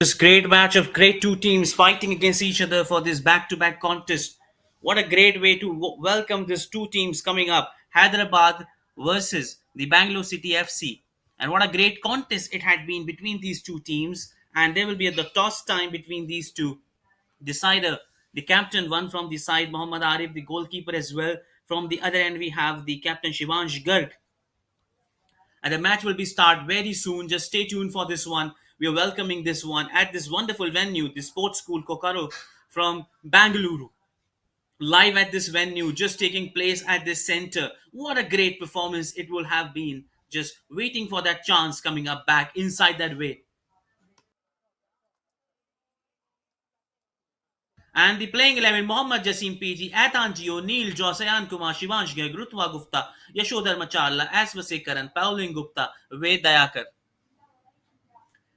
This great match of great two teams fighting against each other for this back-to-back contest. What a great way to welcome these two teams coming up. Hyderabad versus the Bangalore City FC. And what a great contest it had been between these two teams. And there will be the toss time between these two. Decider, the captain, one from the side, Muhammad Arif, the goalkeeper as well. From the other end, we have the captain Shivansh Garg, and the match will be start very soon. Just stay tuned for this one. We are welcoming this one at this wonderful venue, the sports school Kokaro from Bangalore. Live at this venue, just taking place at this center. What a great performance it will have been. Just waiting for that chance coming up back inside that way. And the playing 11, Mohammad Jasim PG, Atanjio, Neil, Josayan Kumar, Shivansh Garg, Rutwa Gupta, Yashodhar Macharla, Aswase Karan, Pauline Gupta, Ved Dayakar.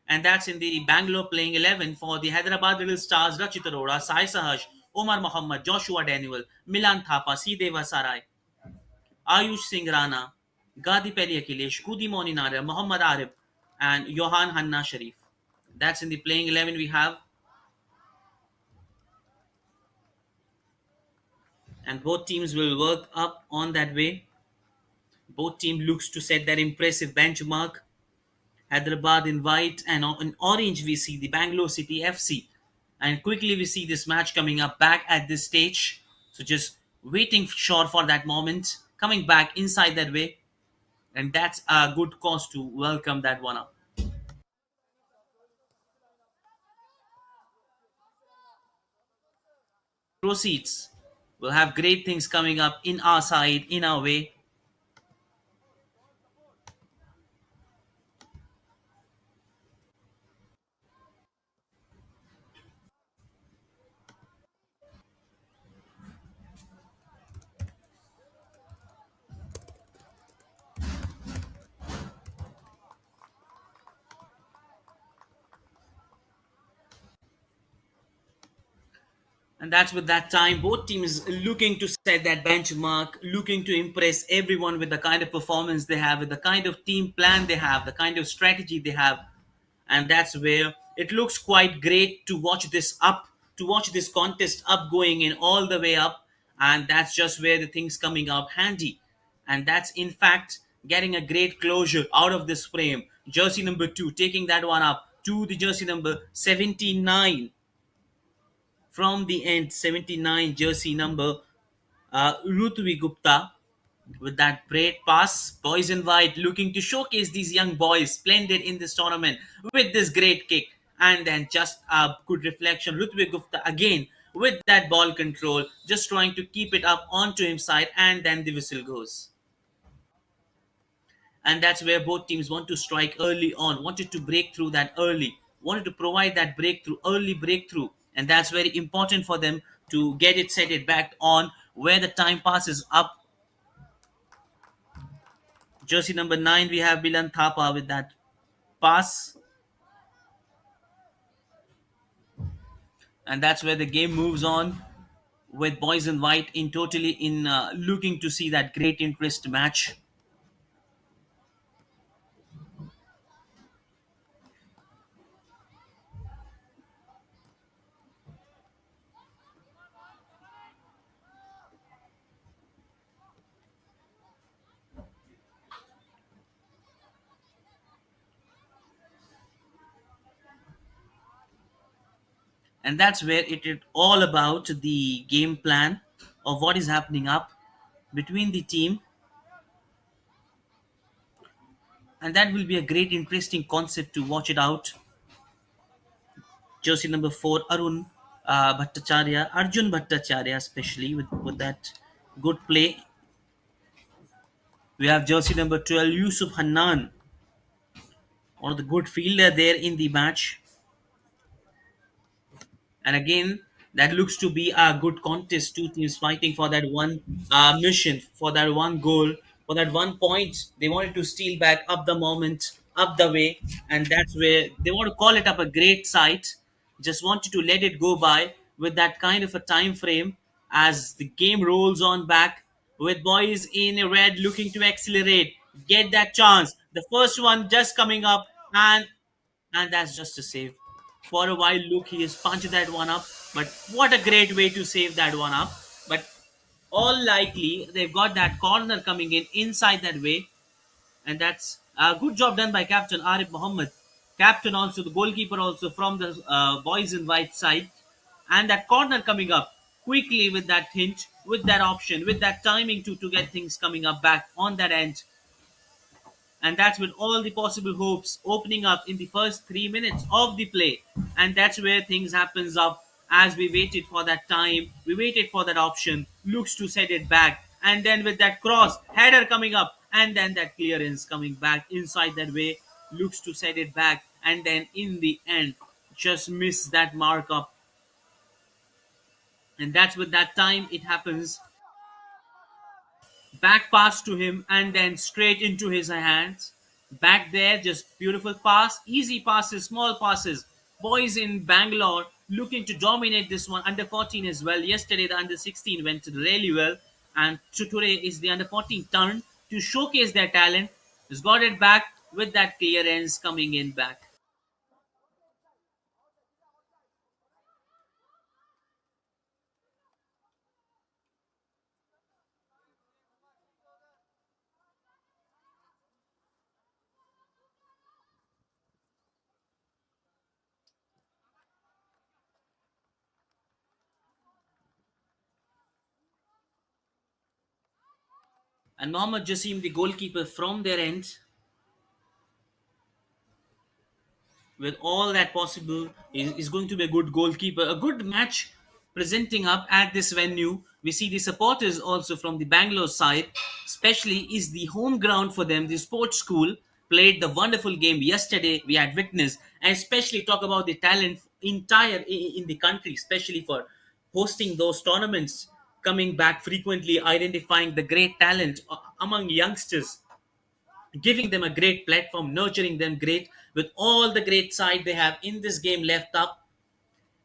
And that's in the Bangalore playing 11 for the Hyderabad Little Stars, Rachit Arora, Sai Sahash, Omar Mohammad, Joshua Daniel, Milan Thapa, Sideva Sarai, Ayush Singh Rana, Gadi Peri Akhilesh, Kudi Moninara, Muhammad Arif, and Johan Hanna Sharif. That's in the playing 11 we have. And both teams will work up on that way. Both team looks to set that impressive benchmark. Hyderabad in white, and in orange we see the Bangalore City FC. And quickly we see this match coming up back at this stage. So just waiting short for that moment, coming back inside that way. And that's a good cause to welcome that one up. Proceeds. We'll have great things coming up in our side, in our way. And that's with that time, both teams looking to set that benchmark, looking to impress everyone with the kind of performance they have, with the kind of team plan they have, the kind of strategy they have. And that's where it looks quite great to watch this up, to watch this contest up going in all the way up. And that's just where the things coming up handy. And that's in fact getting a great closure out of this frame. Jersey number 2 taking that one up to the jersey number 79 from the end, 79 jersey number, Rutvi Gupta, with that great pass. Boys in white looking to showcase these young boys splendid in this tournament with this great kick. And then just a good reflection. Rutvi Gupta again with that ball control, just trying to keep it up onto him side, and then the whistle goes. And that's where both teams want to strike early on, wanted to break through that early, wanted to provide that breakthrough, early breakthrough. And that's very important for them to get it, set it back on where the time passes up. Jersey number 9, we have Milan Thapa with that pass. And that's where the game moves on with boys in white in totally in looking to see that great interest match. And that's where it is all about the game plan of what is happening up between the team. And that will be a great interesting concept to watch it out. Jersey number 4, Arun Bhattacharya, Arjun Bhattacharya, especially with that good play. We have jersey number 12, Yusuf Hannan, one of the good fielder there in the match. And again, that looks to be a good contest. Two teams fighting for that one mission, for that one goal, for that one point. They wanted to steal back up the moment, up the way, and that's where they want to call it up a great sight. Just wanted to let it go by with that kind of a time frame as the game rolls on back with boys in red looking to accelerate, get that chance. The first one just coming up, and that's just a save. For a while, look, he has punched that one up. But what a great way to save that one up. But all likely, they've got that corner coming in inside that way. And that's a good job done by Captain Arif Mohammed. Captain also, the goalkeeper also from the boys in white side. And that corner coming up quickly with that hint, with that option, with that timing to get things coming up back on that end. And that's with all the possible hopes opening up in the first 3 minutes of the play. And that's where things happens up as we waited for that time, we waited for that option, looks to set it back, and then with that cross header coming up, and then that clearance coming back inside that way, looks to set it back, and then in the end just miss that mark up. And that's with that time it happens, back pass to him and then straight into his hands. Back there, just beautiful pass, easy passes, small passes. Boys in Bangalore looking to dominate this one. Under 14 as well. Yesterday, the under 16 went really well, and today is the under 14 turn to showcase their talent. Has got it back with that clearance coming in back. And Mohammad Jasim, the goalkeeper from their end, with all that possible, is going to be a good goalkeeper, a good match presenting up at this venue. We see the supporters also from the Bangalore side, especially is the home ground for them. The sports school played the wonderful game yesterday we had witnessed, and especially talk about the talent entire in the country, especially for hosting those tournaments, coming back frequently, identifying the great talent among youngsters, giving them a great platform, nurturing them great with all the great side they have in this game left up,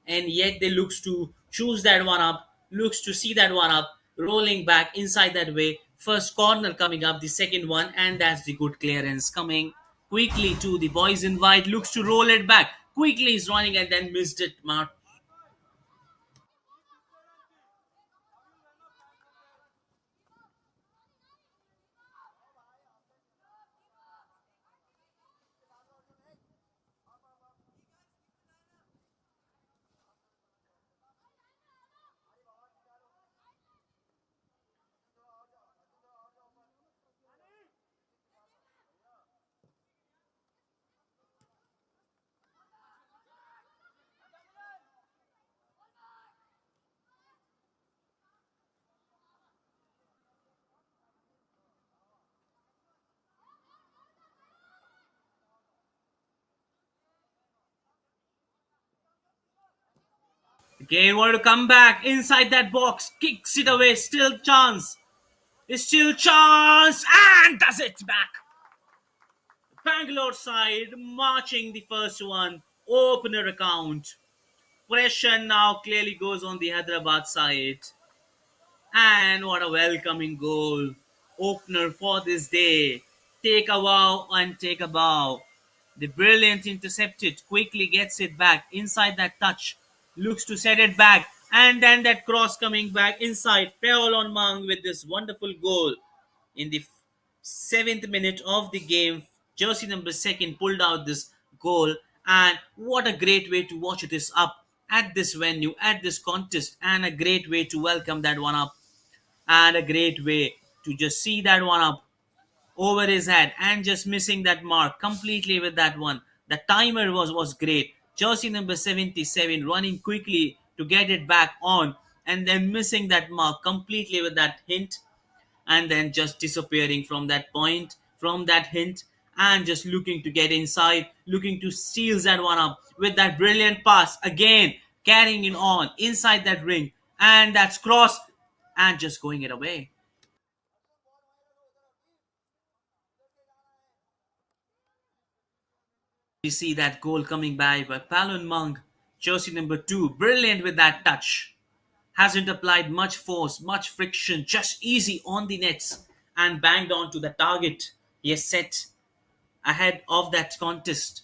and yet they looks to choose that one up, looks to see that one up, rolling back inside that way. First corner coming up, the second one, and that's the good clearance coming quickly to the boys in white. Looks to roll it back quickly. He's running and then missed it. Mark. Again, want to come back inside that box, kicks it away. Still chance. It's still chance, and does it back. Bangalore side marching the first one, opener account. Pressure now clearly goes on the Hyderabad side. And what a welcoming goal. Opener for this day. Take a wow and take a bow. The brilliant intercepted, quickly gets it back inside that touch. Looks to set it back. And then that cross coming back inside. Paul on Mang with this wonderful goal in the seventh minute of the game. Jersey number second pulled out this goal, and what a great way to watch this up at this venue, at this contest, and a great way to welcome that one up, and a great way to just see that one up over his head and just missing that mark completely with that one. The timer was great. Jersey number 77 running quickly to get it back on, and then missing that mark completely with that hint, and then just disappearing from that point, from that hint, and just looking to get inside, looking to steal that one up with that brilliant pass again, carrying it on inside that ring, and that's cross, and just going it away. We see that goal coming by Palon Mung, jersey number 2, brilliant with that touch. Hasn't applied much force, much friction, just easy on the nets and banged on to the target he has set ahead of that contest.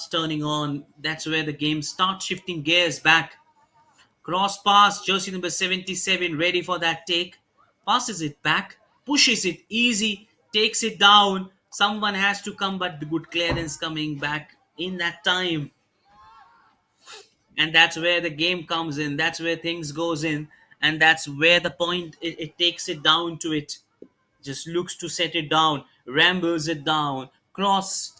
turning on. That's where the game starts shifting gears back. Cross pass, jersey number 77, ready for that take. Passes it back, pushes it easy, takes it down. Someone has to come, but the good clearance coming back in that time. And that's where the game comes in. That's where things goes in. And that's where the point, it takes it down to it. Just looks to set it down, rambles it down, cross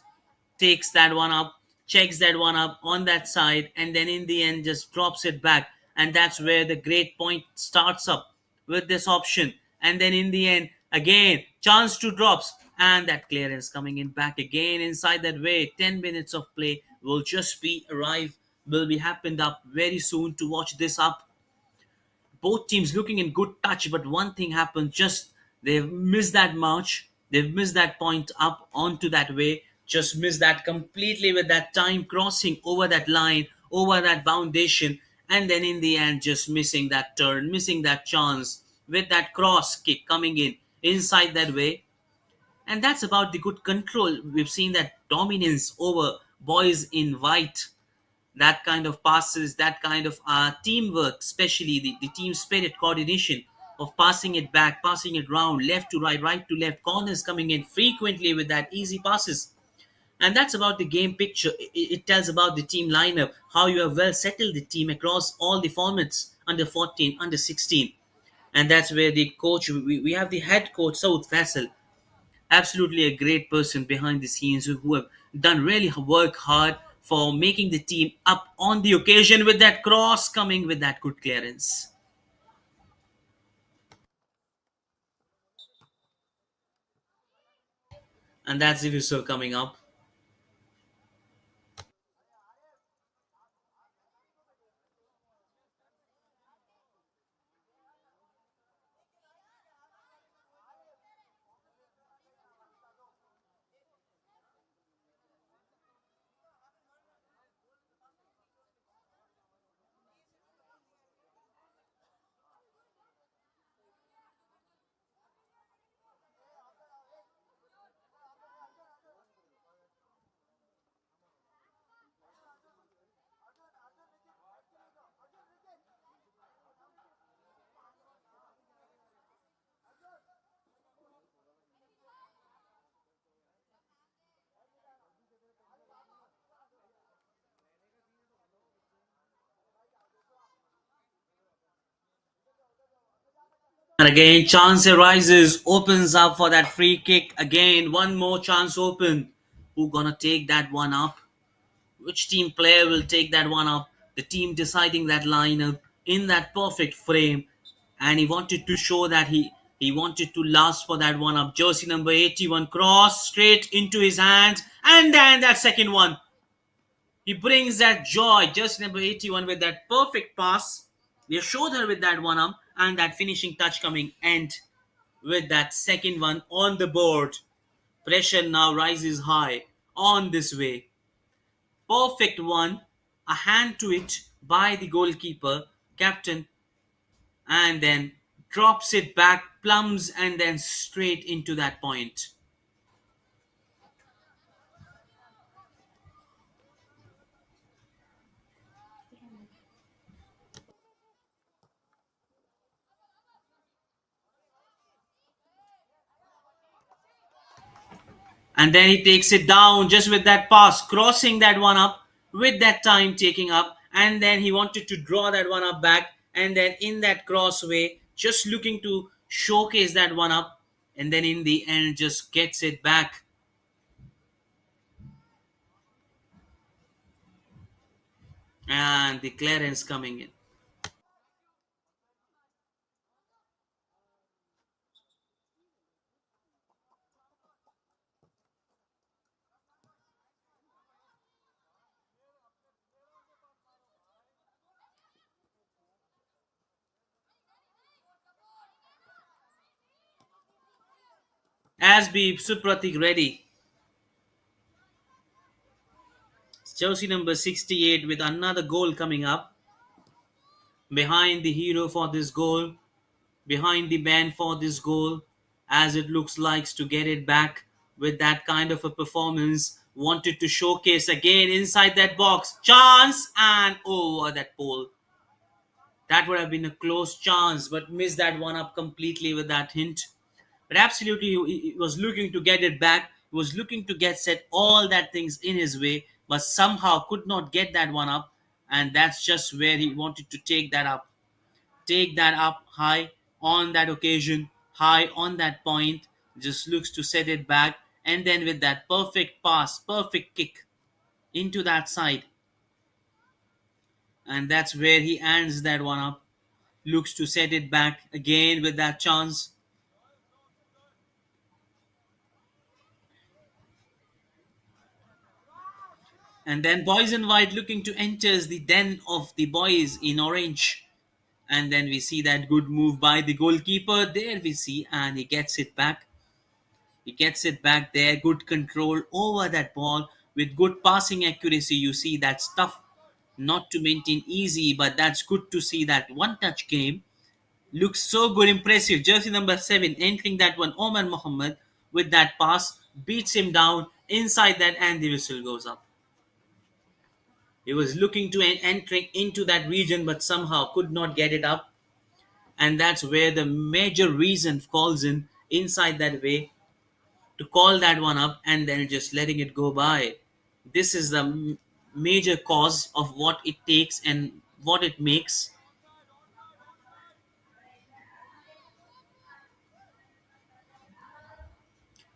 takes that one up, checks that one up on that side, and then in the end just drops it back. And that's where the great point starts up with this option. And then in the end, again, chance to drops, and that clearance coming in back again inside that way. 10 minutes of play will just be arrive, will be happened up very soon to watch this up. Both teams looking in good touch, but one thing happened, just they've missed that march, they've missed that point up onto that way, just missed that completely with that time crossing over that line, over that foundation, and then in the end just missing that turn, missing that chance with that cross kick coming in inside that way. And that's about the good control. We've seen that dominance over boys in white, that kind of passes, that kind of teamwork, especially the team spirit coordination of passing it back, passing it round, left to right, right to left, corners coming in frequently with that easy passes. And that's about the game picture. It tells about the team lineup, how you have well settled the team across all the formats, under 14, under 16. And that's where the coach, we have the head coach, South Faisal, absolutely a great person behind the scenes who have done really work hard for making the team up on the occasion with that cross coming with that good clearance. And that's the whistle coming up. And again, chance arises, opens up for that free kick. Again, one more chance open. Who gonna take that one up? Which team player will take that one up? The team deciding that lineup in that perfect frame, and he wanted to show that he wanted to last for that one up. Jersey number 81 cross straight into his hands, and then that second one. He brings that joy. Jersey number 81 with that perfect pass. They showed her with that one up, and that finishing touch coming and with that second one on the board. Pressure now rises high on this way. Perfect one, a hand to it by the goalkeeper, captain, and then drops it back, plums, and then straight into that point. And then he takes it down just with that pass, crossing that one up with that time taking up, and then he wanted to draw that one up back, and then in that crossway, just looking to showcase that one up, and then in the end, just gets it back, and the clearance coming in. Asby Supratik ready. Jersey number 68 with another goal coming up. Behind the hero for this goal, behind the man for this goal, as it looks like to get it back with that kind of a performance. wanted to showcase again inside that box. Chance and over that pole. That would have been a close chance, but missed that one up completely with that hint. But absolutely, he was looking to get it back. He was looking to get set all that things in his way, but somehow could not get that one up. And that's just where he wanted to take that up. Take that up high on that occasion, high on that point. Just looks to set it back. And then with that perfect pass, perfect kick into that side. And that's where he ends that one up. Looks to set it back again with that chance. And then boys in white looking to enters the den of the boys in orange. And then we see that good move by the goalkeeper. There we see, and he gets it back. He gets it back there. Good control over that ball with good passing accuracy. You see that's tough not to maintain easy, but that's good to see that one touch game looks so good, impressive. Jersey number 7 entering that one, Omar Mohammed, with that pass beats him down inside that, and the whistle goes up. He was looking to entering into that region, but somehow could not get it up. And that's where the major reason calls in inside that way to call that one up and then just letting it go by. This is the major cause of what it takes and what it makes.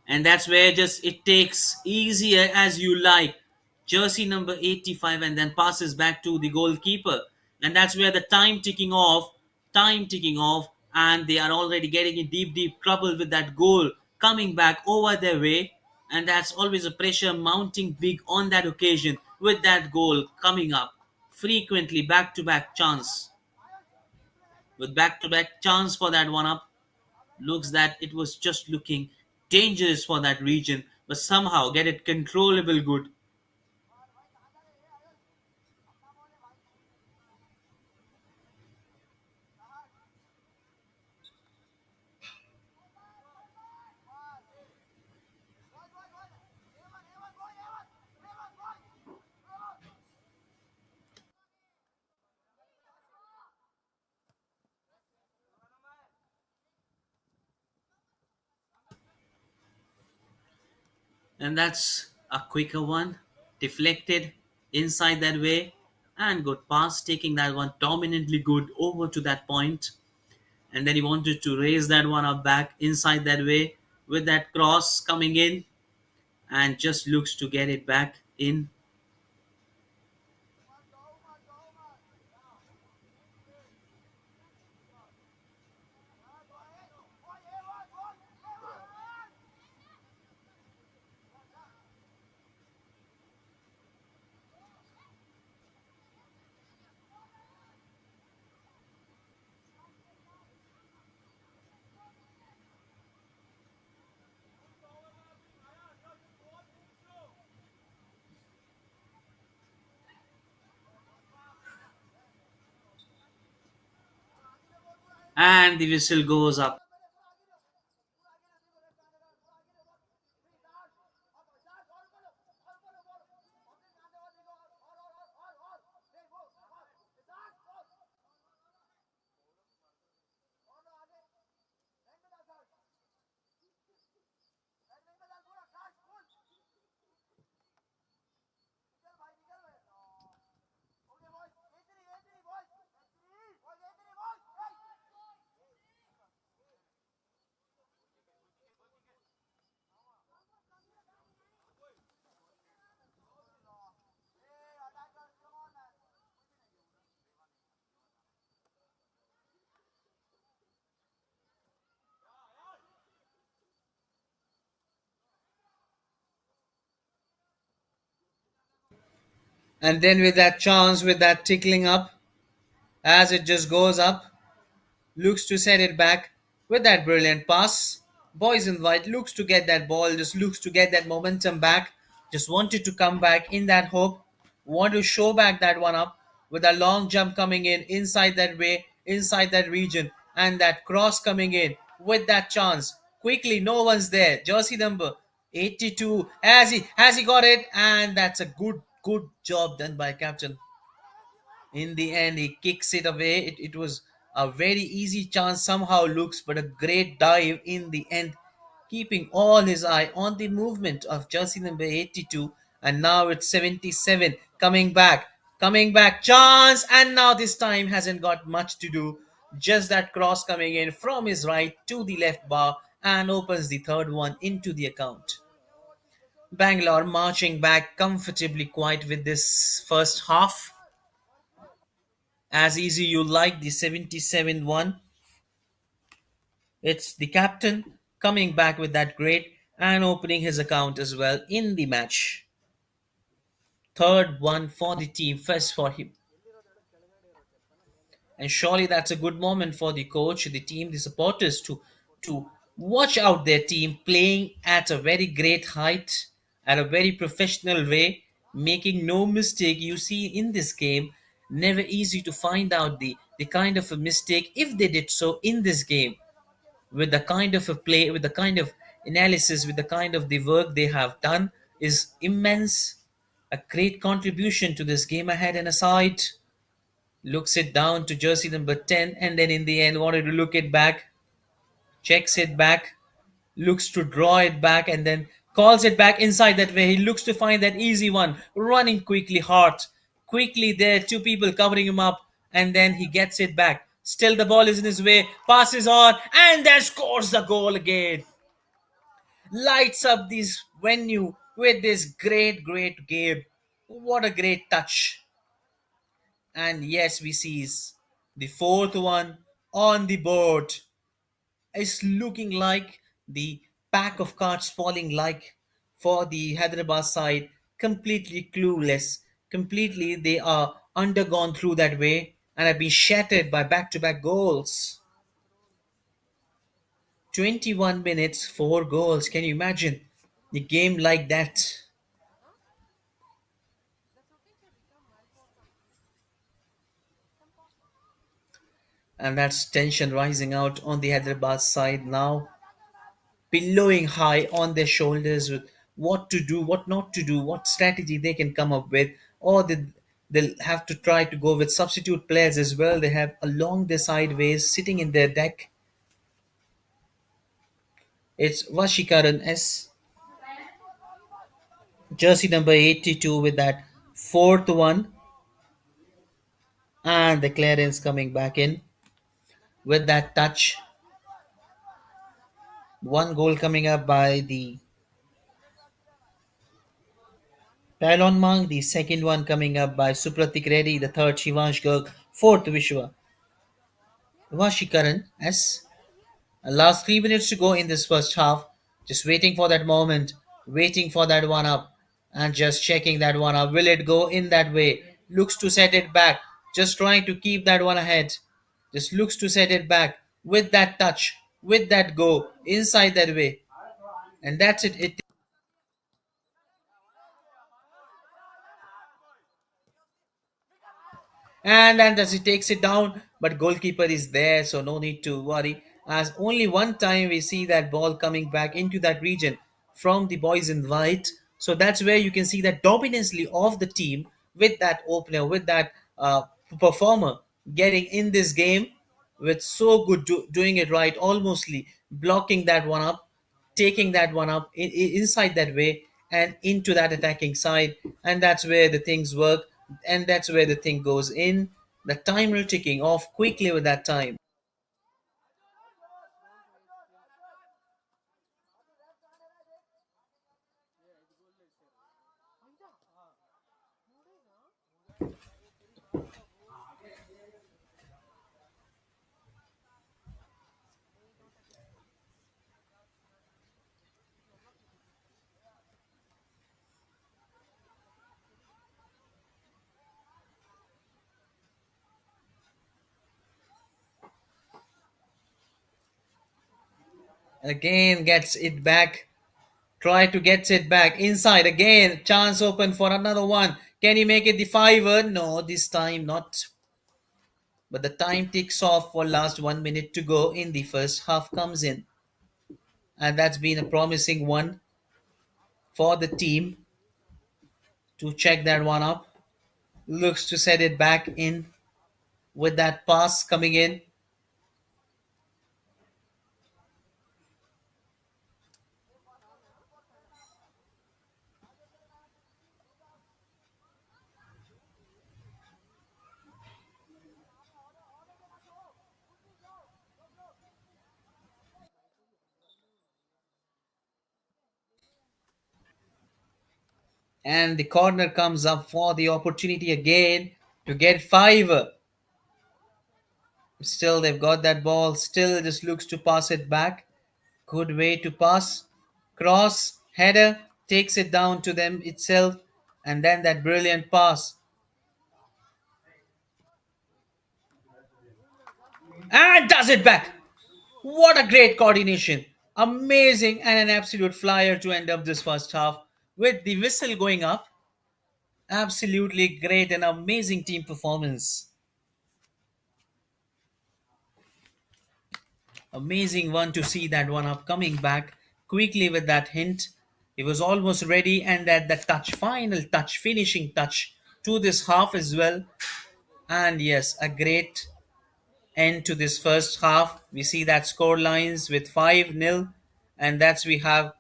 And that's where just it takes easier as you like. Jersey number 85 and then passes back to the goalkeeper. And that's where the time ticking off, and they are already getting in deep, deep trouble with that goal coming back over their way. And that's always a pressure mounting big on that occasion with that goal coming up. Frequently back to back chance. With back to back chance for that one up, looks that it was just looking dangerous for that region, but somehow get it controllable good. And that's a quicker one, deflected inside that way, and good pass, taking that one dominantly good over to that point. And then he wanted to raise that one up back inside that way with that cross coming in, and just looks to get it back in. And the whistle goes up. And then with that chance, with that tickling up, as it just goes up, looks to set it back with that brilliant pass. Boys in white looks to get that ball, just looks to get that momentum back. Just wanted to come back in that hope. Want to show back that one up with a long jump coming in inside that way, inside that region, and that cross coming in with that chance. Quickly, no one's there. Jersey number 82. Has he got it? And that's a good job done by captain. In the end, he kicks it away. It was a very easy chance somehow looks, but a great dive in the end, keeping all his eye on the movement of jersey number 82. And now it's 77 coming back, chance, and now this time hasn't got much to do. Just that cross coming in from his right to the left bar and opens the third one into the account. Bangalore marching back comfortably quite with this first half. As easy you like the 77 one. It's the captain coming back with that great and opening his account as well in the match. Third one for the team, first for him. And surely that's a good moment for the coach, the team, the supporters to watch out their team playing at a very great height, at a very professional way, making no mistake. You see in this game, never easy to find out the kind of a mistake if they did so in this game, with the kind of a play, with the kind of analysis, with the kind of the work they have done is immense. A great contribution to this game ahead and aside. Looks it down to jersey number 10, and then in the end wanted to look it back, checks it back, looks to draw it back, and then calls it back inside that way. He looks to find that easy one, running quickly, hard, quickly there, two people covering him up, and then he gets it back. Still the ball is in his way, passes on, and then scores the goal again. Lights up this venue with this great game. What a great touch. And yes, we sees the fourth one on the board. It's looking like the pack of cards falling like for the Hyderabad side, completely clueless. Completely, they are undergone through that way and have been shattered by back-to-back goals. 21 minutes, 4 goals. Can you imagine the game like that? And that's tension rising out on the Hyderabad side now, billowing high on their shoulders with what to do, what not to do, what strategy they can come up with, or they'll have to try to go with substitute players as well. They have along the sideways sitting in their deck. It's Vashikaran S, jersey number 82 with that fourth one, and the clearance coming back in with that touch. One goal coming up by the Tylon Mang, the second one coming up by Supratik Reddy, the third Shivansh Garg, fourth Vashikaran S. Last 3 minutes to go in this first half. Just waiting for that moment, waiting for that one up, and just checking that one up. Will it go in that way? Looks to set it back, just trying to keep that one ahead. Just looks to set it back with that touch, with that go inside that way. And that's it. And then as he takes it down, but goalkeeper is there, so no need to worry. As only one time we see that ball coming back into that region from the boys in white. So that's where you can see that dominantly of the team with that opener, with that performer getting in this game with so good doing it right, almostly blocking that one up, taking that one up inside that way and into that attacking side, and that's where the things work, and that's where the thing goes in. The timer ticking off quickly with that time. Again gets it back, try to get it back inside again, chance open for another one. Can he make it the fiver? No, this time not. But the time ticks off for last 1 minute to go in the first half comes in, and that's been a promising one. for the team to check that one up. Looks to set it back in with that pass coming in. And the corner comes up for the opportunity again to get five. Still, they've got that ball. Still, just looks to pass it back. Good way to pass. Cross, header, takes it down to them itself. And then that brilliant pass. And does it back. What a great coordination. Amazing and an absolute flyer to end up this first half with the whistle going up. Absolutely great and amazing team performance. Amazing one to see that one up coming back quickly with that hint. He was almost ready, and at the touch, final touch, finishing touch to this half as well. And yes, a great end to this first half. We see that score lines with 5-0, and that's we have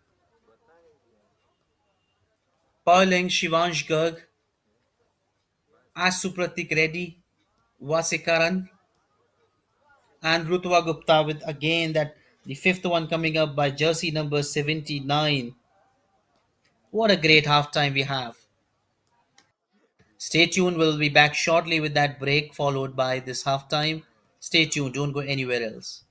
Pauling Shivansh Garg, Asupratik Reddy, Vasikaran, and Rutwa Gupta with again that the fifth one coming up by jersey number 79. What a great halftime we have. Stay tuned, we'll be back shortly with that break followed by this halftime. Stay tuned, don't go anywhere else.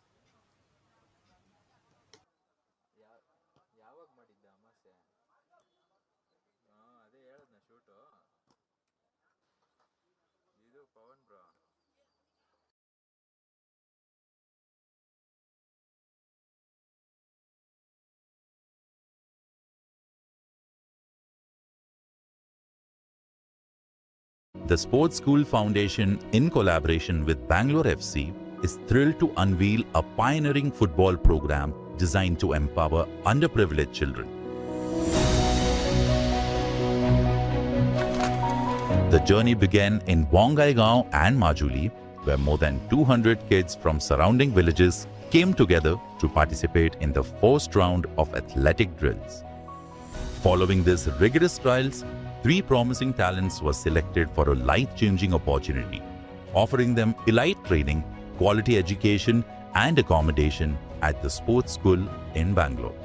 The Sports School Foundation, in collaboration with Bangalore FC, is thrilled to unveil a pioneering football program designed to empower underprivileged children. The journey began in Bongaigaon and Majuli, where more than 200 kids from surrounding villages came together to participate in the first round of athletic drills. Following these rigorous trials, 3 promising talents were selected for a life-changing opportunity, offering them elite training, quality education and accommodation at the sports school in Bangalore.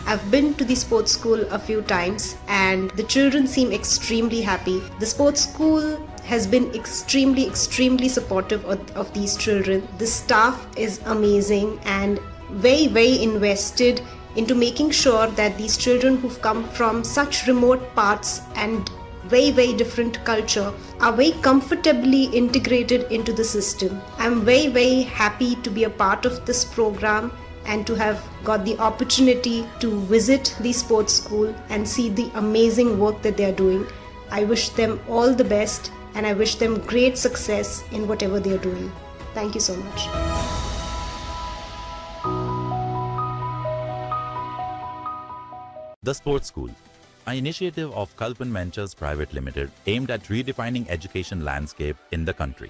I've been to the sports school a few times and the children seem extremely happy. The sports school has been extremely supportive of these children. The staff is amazing and very invested into making sure that these children who've come from such remote parts and very different culture are very comfortably integrated into the system. I'm very happy to be a part of this program and to have got the opportunity to visit the sports school and see the amazing work that they are doing. I wish them all the best and I wish them great success in whatever they are doing. Thank you so much. The Sports School, an initiative of Kalpan Ventures Private Limited aimed at redefining education landscape in the country.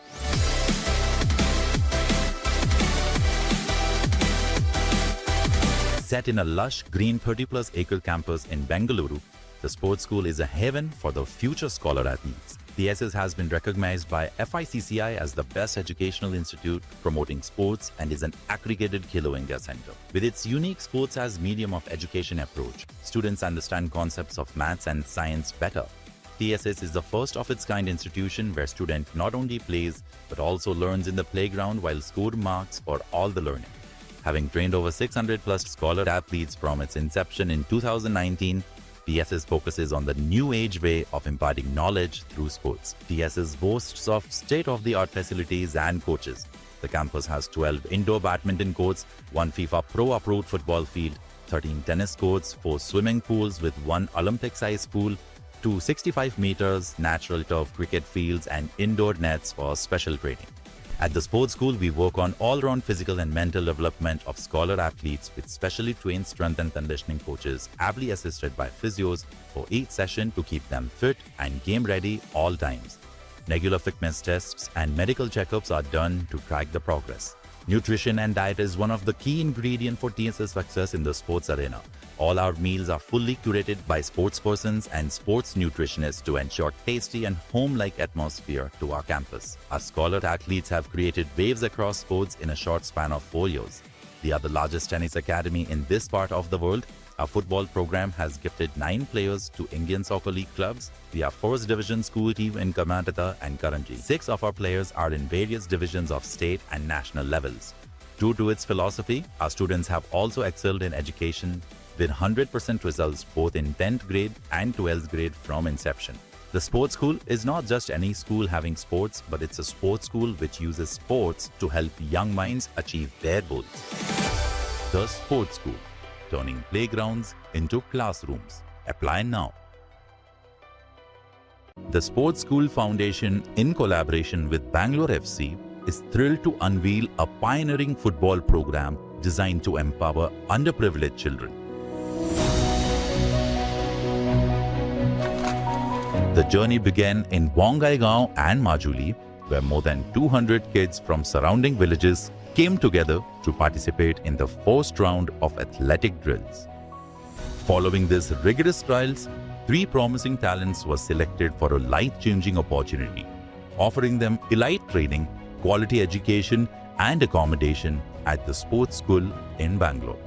Set in a lush green 30+ acre campus in Bangalore, the Sports School is a haven for the future scholar athletes. The SS has been recognized by FICCI as the best educational institute promoting sports and is an accredited Khelo India center. With its unique sports as medium of education approach, students understand concepts of maths and science better. TSS is the first of its kind institution where student not only plays but also learns in the playground while scored marks for all the learning. Having trained over 600+ scholar athletes from its inception in 2019, TSS focuses on the new age way of imparting knowledge through sports. TSS boasts of state-of-the-art facilities and coaches. The campus has 12 indoor badminton courts, 1 FIFA Pro-approved football field, 13 tennis courts, 4 swimming pools with 1 Olympic-sized pool, 2 65 meters natural turf cricket fields and indoor nets for special training. At the sports school, we work on all-round physical and mental development of scholar athletes with specially trained strength and conditioning coaches, ably assisted by physios for each session to keep them fit and game-ready all times. Regular fitness tests and medical checkups are done to track the progress. Nutrition and diet is one of the key ingredients for TS's success in the sports arena. All our meals are fully curated by sportspersons and sports nutritionists to ensure tasty and home-like atmosphere to our campus. Our scholar athletes have created waves across sports in a short span of 4 years. We are the largest tennis academy in this part of the world. Our football program has gifted 9 players to Indian Soccer League clubs. We are first division school team in Karnataka and Karanji. 6 of our players are in various divisions of state and national levels. True to its philosophy, our students have also excelled in education with 100% results both in 10th grade and 12th grade from inception. The sports school is not just any school having sports, but it's a sports school which uses sports to help young minds achieve their goals. The Sports School, turning playgrounds into classrooms. Apply now. The Sports School Foundation, in collaboration with Bangalore FC, is thrilled to unveil a pioneering football program designed to empower underprivileged children. The journey began in Bongaigaon and Majuli, where more than 200 kids from surrounding villages came together to participate in the first round of athletic drills. Following these rigorous trials, 3 promising talents were selected for a life-changing opportunity, offering them elite training, quality education and accommodation at the sports school in Bangalore.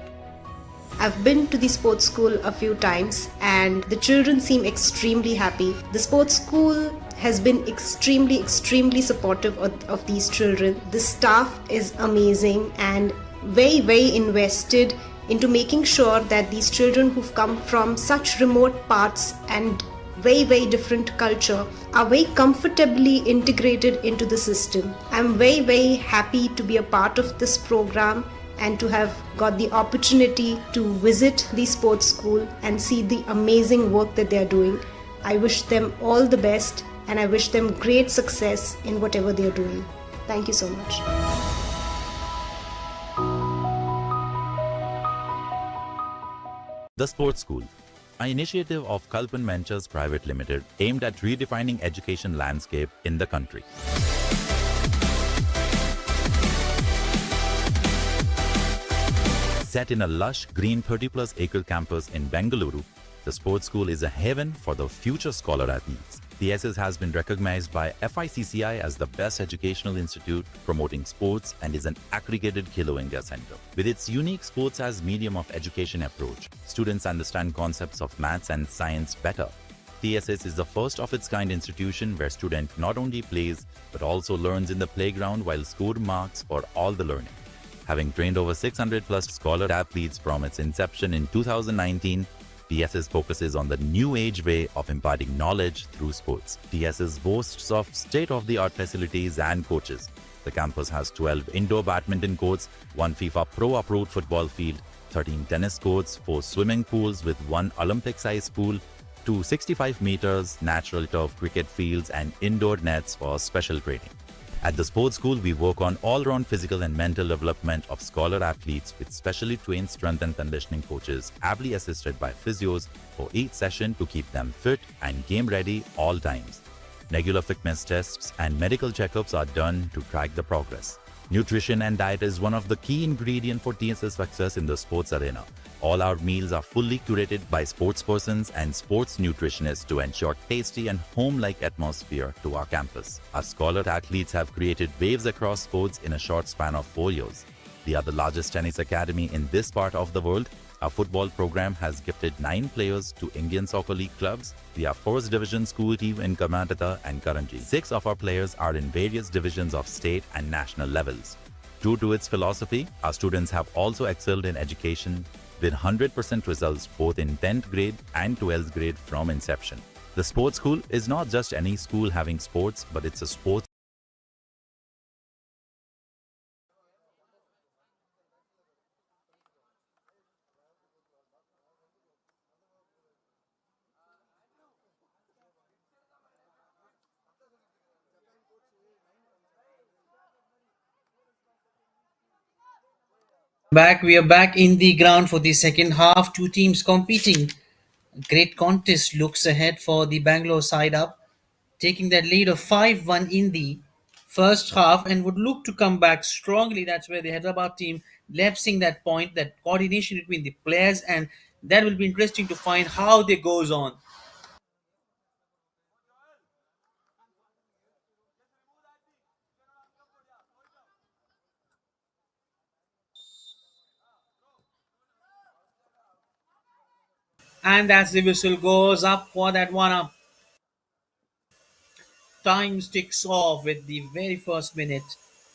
I've been to the sports school a few times and the children seem extremely happy. The sports school has been extremely supportive of these children. The staff is amazing and very invested into making sure that these children who've come from such remote parts and very different culture are very comfortably integrated into the system. I'm very happy to be a part of this program and to have got the opportunity to visit the sports school and see the amazing work that they are doing. I wish them all the best and I wish them great success in whatever they are doing. Thank you so much. The Sports School, an initiative of Kalpan Ventures Private Limited aimed at redefining education landscape in the country. Set in a lush green 30+ acre campus in Bangalore, the sports school is a haven for the future scholar athletes. The SS has been recognized by FICCI as the best educational institute promoting sports and is an accredited Khelo India center. With its unique sports as medium of education approach, students understand concepts of maths and science better. TSS is the first of its kind institution where student not only plays but also learns in the playground while scored marks for all the learning. Having trained over 600+ scholar athletes from its inception in 2019, TSS focuses on the new age way of imparting knowledge through sports. TSS boasts of state-of-the-art facilities and coaches. The campus has 12 indoor badminton courts, 1 FIFA Pro-approved football field, 13 tennis courts, 4 swimming pools with 1 Olympic-sized pool, 2 65 meters natural turf cricket fields and indoor nets for special training. At the sports school, we work on all-round physical and mental development of scholar athletes with specially trained strength and conditioning coaches, ably assisted by physios for each session to keep them fit and game-ready all times. Regular fitness tests and medical checkups are done to track the progress. Nutrition and diet is one of the key ingredients for TS's success in the sports arena. All our meals are fully curated by sportspersons and sports nutritionists to ensure tasty and home-like atmosphere to our campus. Our scholar athletes have created waves across sports in a short span of 4 years. We are the largest tennis academy in this part of the world. Our football program has gifted 9 players to Indian Soccer League clubs. We are first division school team in Karnataka and Karanji. 6 of our players are in various divisions of state and national levels. True to its philosophy, our students have also excelled in education with 100% results both in 10th grade and 12th grade from inception. The sports school is not just any school having sports, but it's a sports Back, we are back in the ground for the second half. Two teams competing. Great contest looks ahead for the Bangalore side up, taking that lead of 5-1 in the first half and would look to come back strongly. That's where the Hyderabad team lapsing that point, that coordination between the players, and that will be interesting to find how they goes on. And as the whistle goes up for that one up, time ticks off with the very first minute,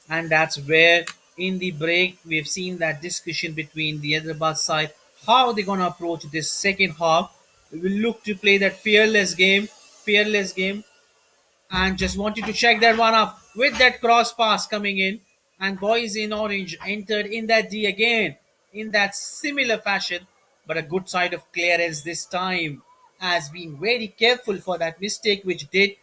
and that's where in the break we've seen that discussion between the Hyderabad side how they're gonna approach this second half. We will look to play that fearless game, and just wanted to check that one up with that cross pass coming in, and boys in orange entered in that D again in that similar fashion, but a good side of clearance this time, as being very careful for that mistake which they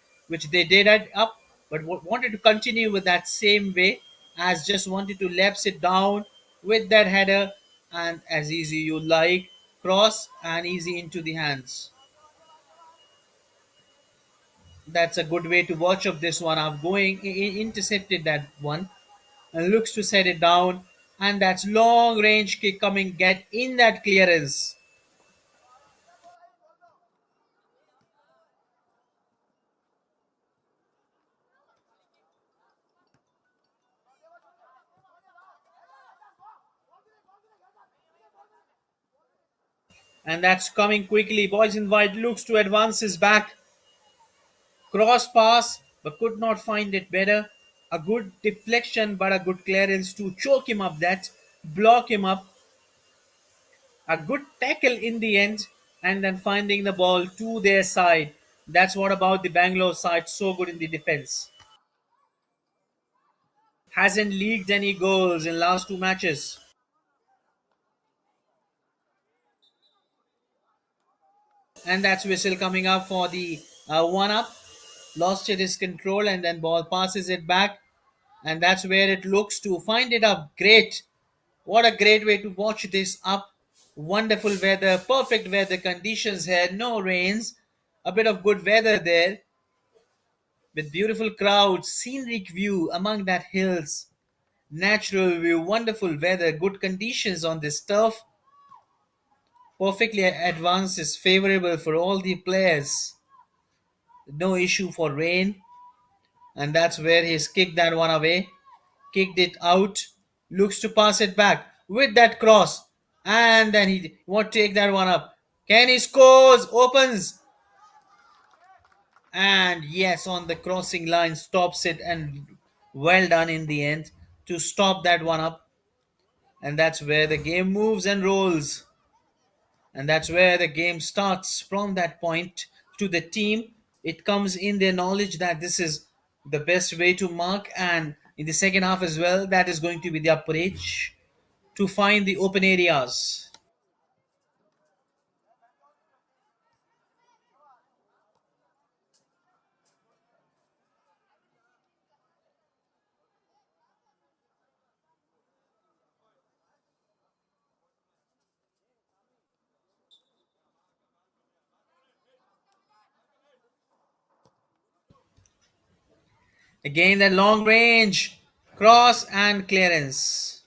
did it up, but wanted to continue with that same way, as just wanted to lapse it down with that header, and as easy you like, cross and easy into the hands. That's a good way to watch of this one. I've going intercepted that one and looks to set it down, and that's long range kick coming get in that clearance, and that's coming quickly. Boys in white looks to advance his back, cross pass, but could not find it better. A good deflection, but a good clearance to choke him up. That block him up. A good tackle in the end, and then finding the ball to their side. That's what about the Bangalore side so good in the defense. Hasn't leaked any goals in last two matches. And that's whistle coming up for the one up. Lost it his control and then ball passes it back. And that's where it looks to find it up. Great. What a great way to watch this up. Wonderful weather, perfect weather conditions here. No rains. A bit of good weather there with beautiful crowds, scenic view among that hills, natural view, wonderful weather, good conditions on this turf. Perfectly advanced is favorable for all the players. No issue for rain, and that's where he's kicked that one away, kicked it out, looks to pass it back with that cross, and then he won't take that one up. Can he scores? Opens, and yes, on the crossing line, stops it, and well done in the end to stop that one up. And that's where the game moves and rolls. And that's where the game starts from that point to the team. It comes in their knowledge that this is the best way to mark, and in the second half as well, that is going to be the approach to find the open areas. Again, that long range cross and clearance.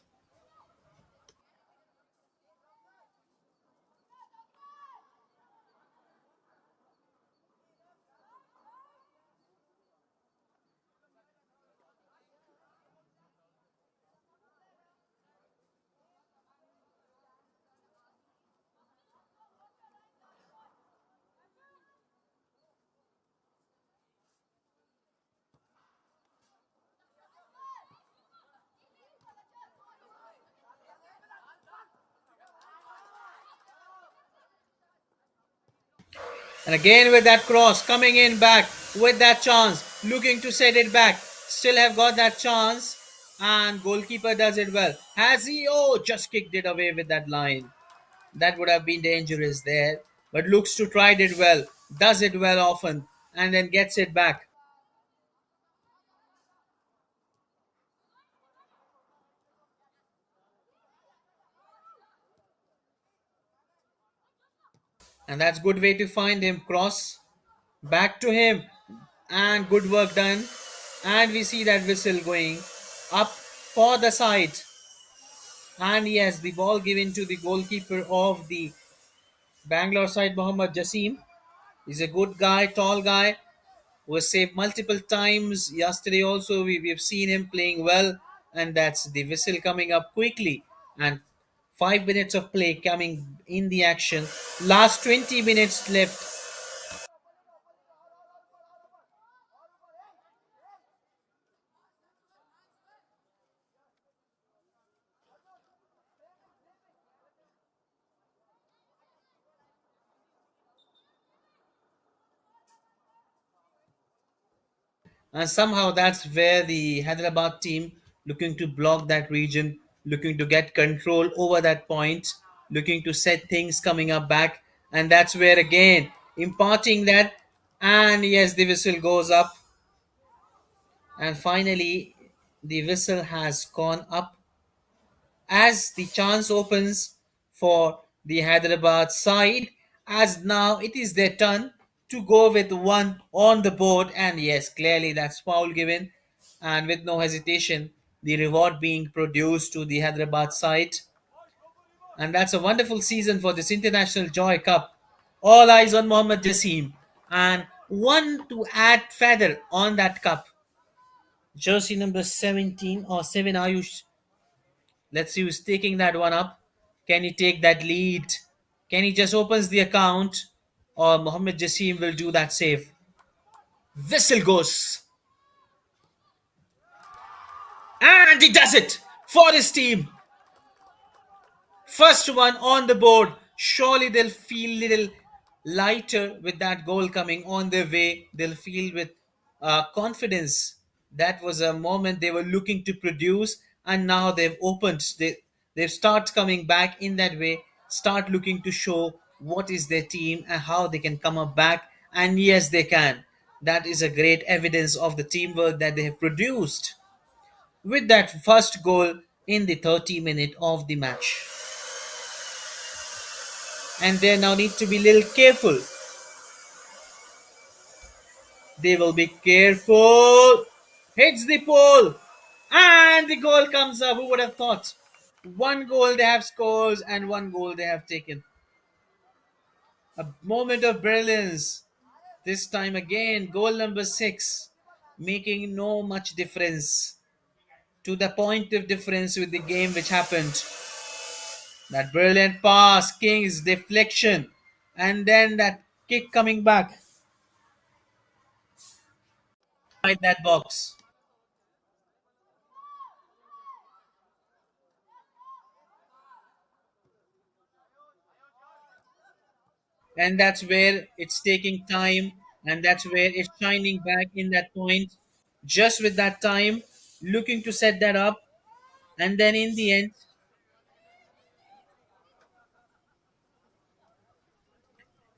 And again with that cross coming in back with that chance, looking to set it back. Still have got that chance, and goalkeeper does it well. Has he? Oh, just kicked it away with that line. That would have been dangerous there, but looks to try it well, does it well often, and then gets it back. And that's good way to find him. Cross back to him, and good work done. And we see that whistle going up for the side. And yes, the ball given to the goalkeeper of the Bangalore side, Mohammad Jasim. He's a good guy, tall guy, was saved multiple times. Yesterday also we've seen him playing well, and that's the whistle coming up quickly. And 5 minutes of play coming in the action. Last 20 minutes left. And somehow that's where the Hyderabad team looking to block that region, looking to get control over that point, looking to set things coming up back. And that's where again imparting that. And yes, the whistle goes up. And finally, the whistle has gone up as the chance opens for the Hyderabad side, as now it is their turn to go with one on the board. And yes, clearly that's foul given, and with no hesitation, the reward being produced to the Hyderabad side. And that's a wonderful season for this International Joy Cup. All eyes on Mohammad Jasim, and one to add feather on that cup. Jersey number 17 or 7 Ayush. Let's see who's taking that one up. Can he take that lead? Can he just opens the account? Or Mohammed Jassim will do that save? Whistle goes. And he does it for his team. First one on the board. Surely they'll feel little lighter with that goal coming on their way. They'll feel with confidence. That was a moment they were looking to produce, and now they've opened. They've start coming back in that way. Start looking to show what is their team and how they can come up back. And yes, they can. That is a great evidence of the teamwork that they have produced with that first goal in the 30 minute of the match. And they now need to be a little careful. They will be careful. Hits the pole. And the goal comes up. Who would have thought? One goal they have scored and one goal they have taken. A moment of brilliance. This time again, goal number 6. Making no much difference to the point of difference with the game which happened. That brilliant pass, King's deflection, and then that kick coming back inside that box. And that's where it's taking time, and that's where it's shining back in that point. Just with that time, looking to set that up, and then in the end,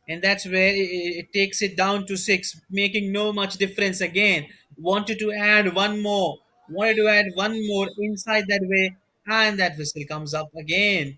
and that's where it takes it down to 6, making no much difference again. Wanted to add one more, wanted to add one more inside that way, and that whistle comes up again.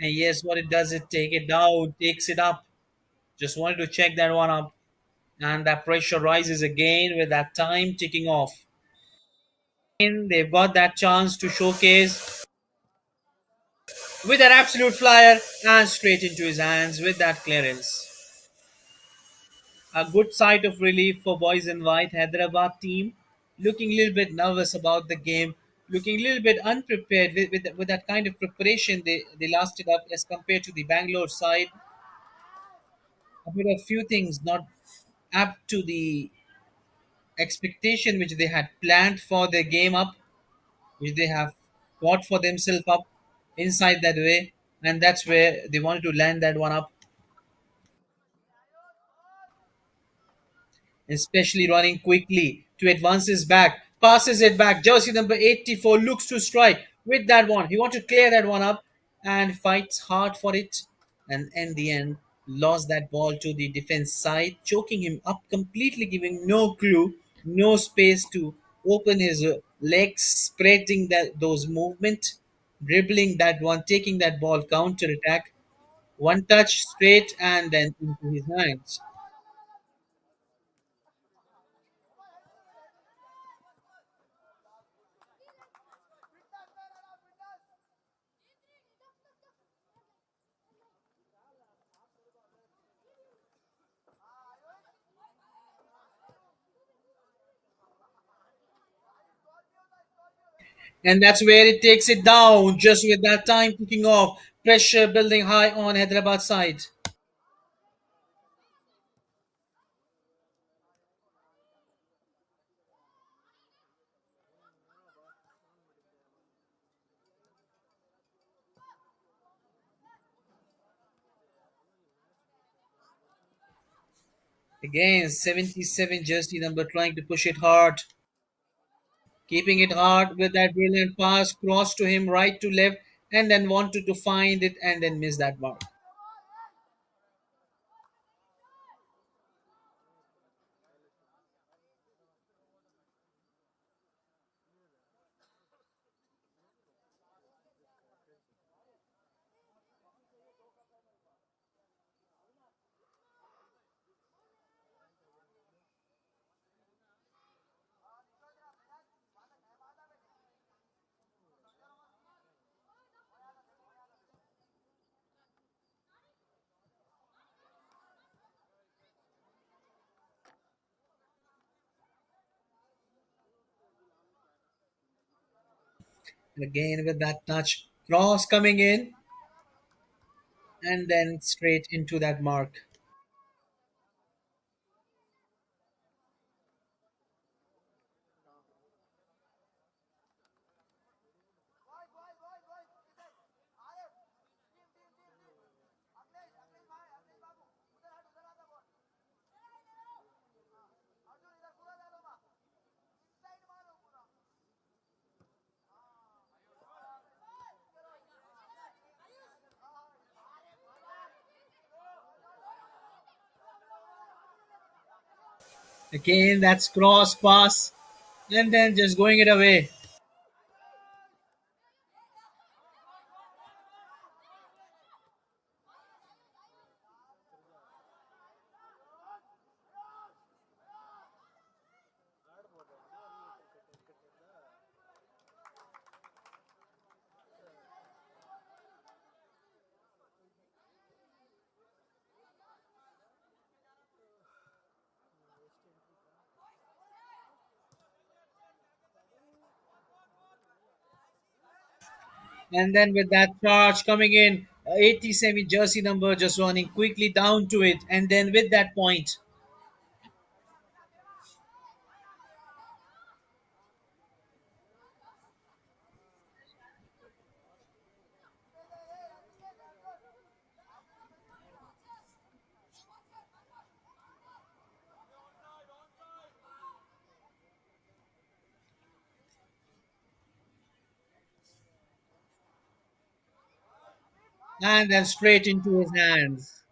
And yes, what it does, it take it down, takes it up. Just wanted to check that one up. And that pressure rises again with that time ticking off. And they've got that chance to showcase with an absolute flyer and straight into his hands with that clearance. A good sight of relief for boys in white. Hyderabad team looking a little bit nervous about the game, looking a little bit unprepared with that kind of preparation they lasted up as compared to the Bangalore side. A bit of few things not up to the expectation which they had planned for their game up, which they have got for themselves up inside that way, and that's where they wanted to land that one up, especially running quickly to advance his back, passes it back. Jersey number 84 looks to strike with that one. He wants to clear that one up and fights hard for it, and in the end, lost that ball to the defense side, choking him up completely, giving no clue, no space to open his legs, spreading those movement, dribbling that one, taking that ball counter attack. One touch straight and then into his hands. And that's where it takes it down, just with that time kicking off. Pressure building high on Hyderabad side. Again, 77 jersey number trying to push it hard, keeping it hard with that brilliant pass, cross to him, right to left, and then wanted to find it and then miss that mark. Again with that touch, cross coming in, and then straight into that mark. Again, that's cross pass, and then just going it away. And then with that charge coming in, 87 jersey number just running quickly down to it. And then with that point, and then straight into his hands.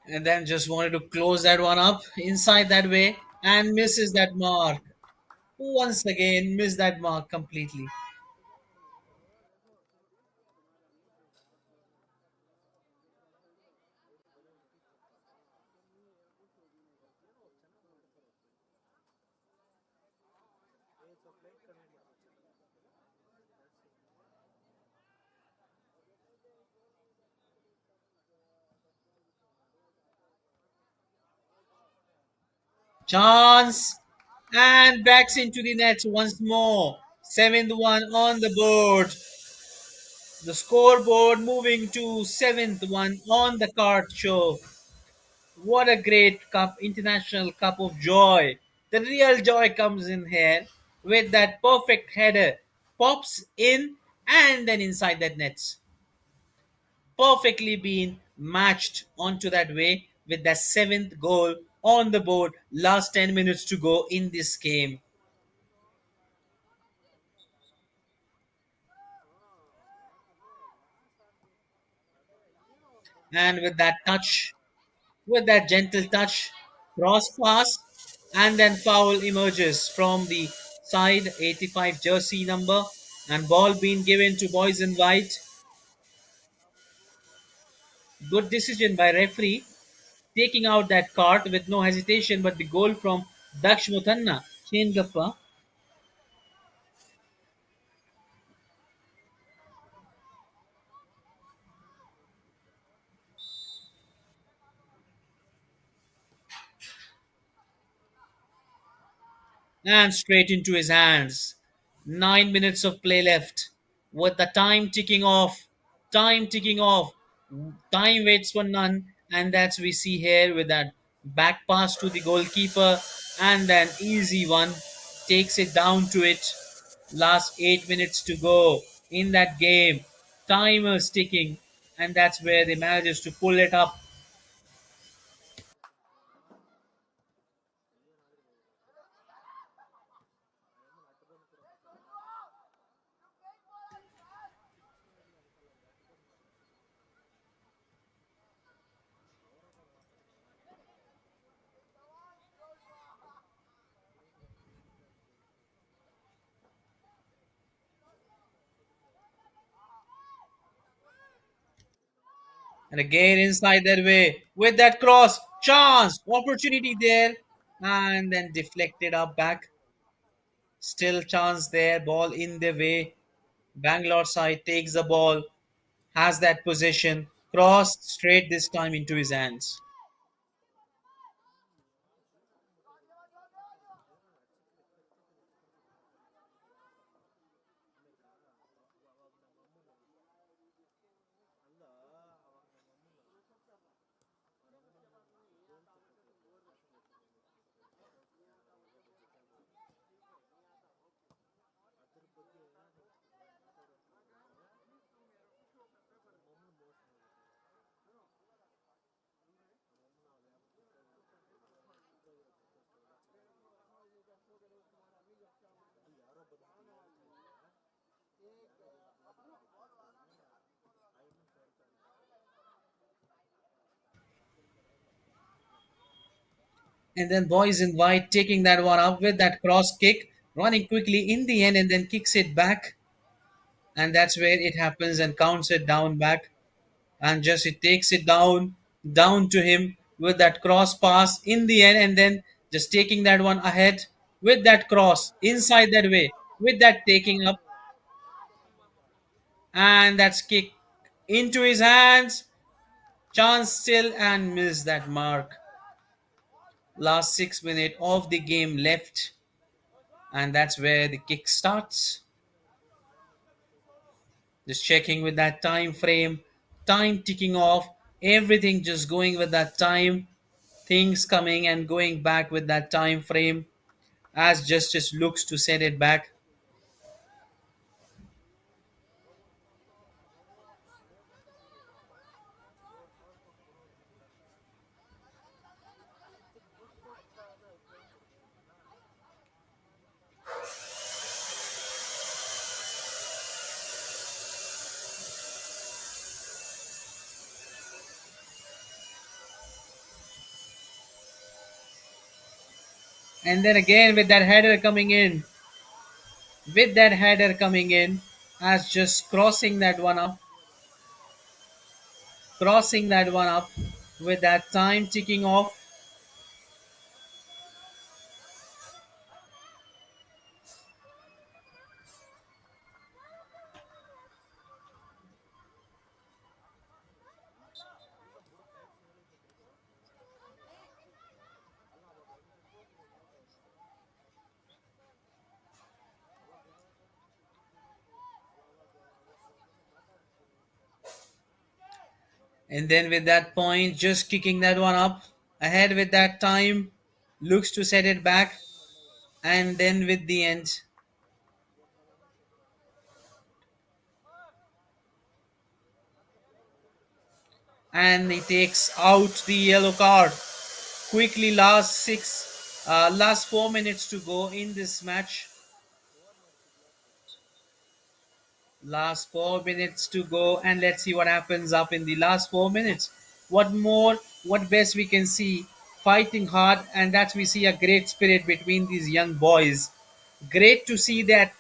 and then just wanted to close that one up inside that way and misses that mark. Once again, missed that mark completely. Chance and backs into the net once more. 7th one on the board. The scoreboard moving to 7th one on the card show. What a great cup, international cup of joy. The real joy comes in here with that perfect header. Pops in and then inside that net. Perfectly been matched onto that way with that 7th goal on the board. Last 10 minutes to go in this game. And with that gentle touch, cross pass, and then foul emerges from the side 85 jersey number, and ball being given to boys in white. Good decision by referee, taking out that card with no hesitation, but the goal from Daksh Muthanna, Shane Gappa. And straight into his hands. 9 minutes of play left with the time ticking off. Time ticking off. Time waits for none. And that's we see here with that back pass to the goalkeeper and then easy one. Takes it down to it. Last 8 minutes to go in that game. Timer's ticking. And that's where they manages to pull it up. And again inside that way with that cross. Chance. Opportunity there. And then deflected up back. Still chance there. Ball in the way. Bangalore side takes the ball. Has that possession. Cross straight this time into his hands. And then boys in white taking that one up with that cross kick. Running quickly in the end and then kicks it back. And that's where it happens and counts it down back. And just it takes it down to him with that cross pass in the end and then just taking that one ahead with that cross inside that way with that taking up and that's kick into his hands. Chance still and miss that mark. Last 6 minutes of the game left, and that's where the kick starts. Just checking with that time frame, time ticking off, everything just going with that time, things coming and going back with that time frame as justice looks to send it back. And then again with that header coming in, as just crossing that one up with that time ticking off. And then with that point, just kicking that one up ahead with that time, looks to set it back. And then with the end, and he takes out the yellow card. Quickly, last 4 minutes to go in this match. Last 4 minutes to go, and let's see what happens up in the last 4 minutes. What more, what best we can see? Fighting hard, and that's we see a great spirit between these young boys. Great to see that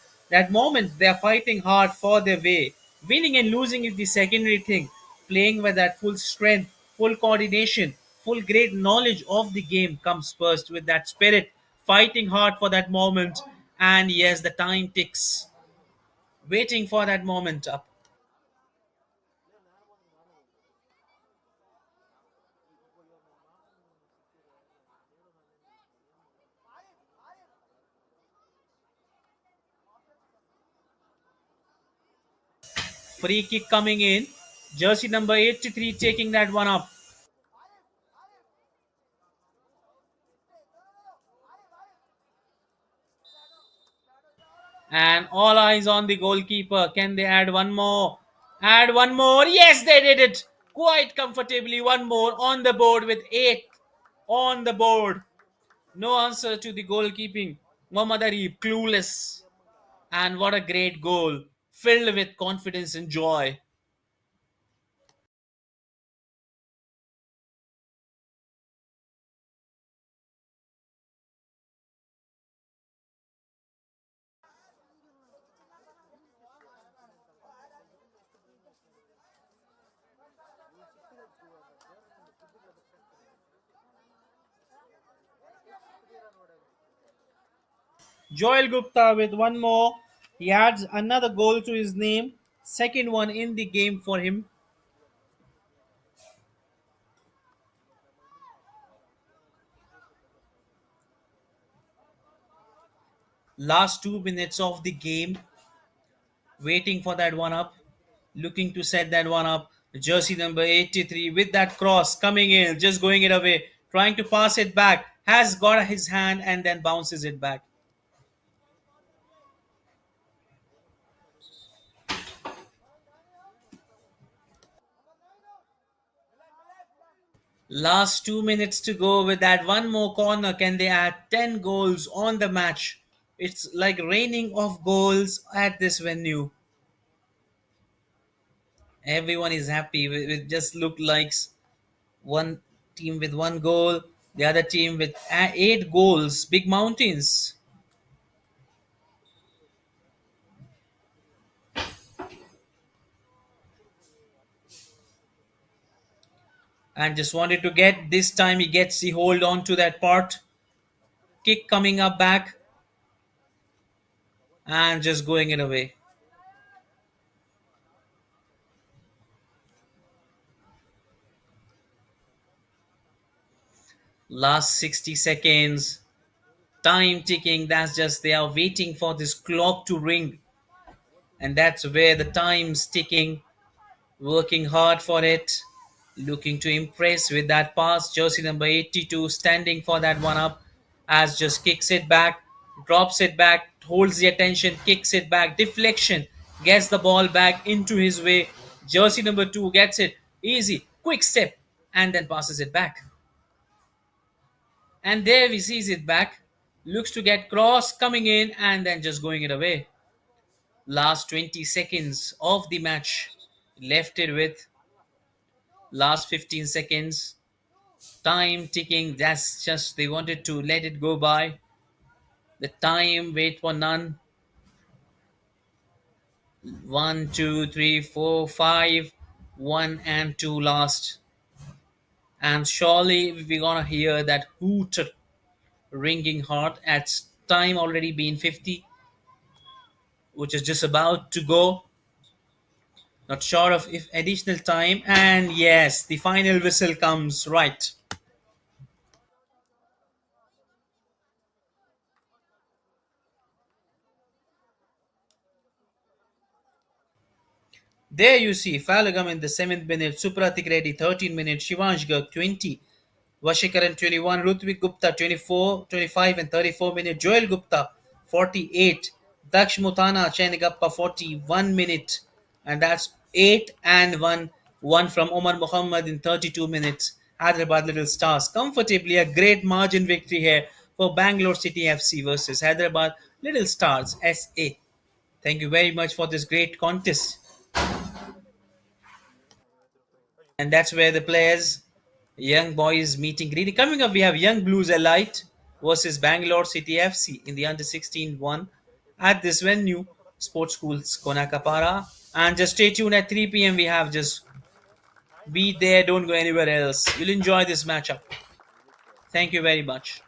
moment they're fighting hard for their way. Winning and losing is the secondary thing. Playing with that full strength, full coordination, full great knowledge of the game comes first with that spirit. Fighting hard for that moment, and yes, the time ticks waiting for that moment up. Free kick coming in. Jersey number 83 taking that one up. And all eyes on the goalkeeper. Can they add one more? Add one more. Yes, they did it. Quite comfortably. One more on the board with 8 on the board. No answer to the goalkeeping. Mohammad Arif, clueless. And what a great goal. Filled with confidence and joy. Joel Gupta with one more. He adds another goal to his name. Second one in the game for him. Last 2 minutes of the game, waiting for that one up, looking to set that one up. Jersey number 83 with that cross coming in, just going it away, trying to pass it back, has got his hand and then bounces it back. Last 2 minutes to go with that one more corner. Can they add 10 goals on the match? It's like raining of goals at this venue. Everyone is happy. It just look like one team with one goal, the other team with 8 goals. Big mountains. And just wanted to get this time he gets the hold on to that part. Kick coming up back and just going it away. Last 60 seconds. Time ticking. That's just they are waiting for this clock to ring. And that's where the time's ticking. Working hard for it. Looking to impress with that pass. Jersey number 82 standing for that one up. As just kicks it back. Drops it back. Holds the attention. Kicks it back. Deflection. Gets the ball back into his way. Jersey number 2 gets it. Easy. Quick step. And then passes it back. And there he sees it back. Looks to get cross coming in and then just going it away. Last 20 seconds of the match. Left it with last 15 seconds. Time ticking. That's just they wanted to let it go by. The time, wait for none. One, two, three, four, five. One and two last. And surely we're gonna hear that hoot ringing hot at time already been 50, which is just about to go. Not sure of if additional time. And yes, the final whistle comes right. There you see Falagam in the 7th minute, Supratik Reddy 13 minutes, Shivansh Garg 20, Vashikaran 21, Rutvik Gupta 24, 25 and 34 minutes, Joel Gupta 48, Daksh Mutana Chenigappa 41 minute, and that's 8 and 1, one from Omar Muhammad in 32 minutes. Hyderabad Little Stars comfortably a great margin victory here for Bangalore City FC versus Hyderabad Little Stars SA. Thank you very much for this great contest. And that's where the players, young boys meeting greeting. Coming up, we have Young Blues Elite versus Bangalore City FC in the under 16 one at this venue, Sports Schools Konakapara. And just stay tuned at 3 p.m. We have just be there, don't go anywhere else. You'll enjoy this matchup. Thank you very much.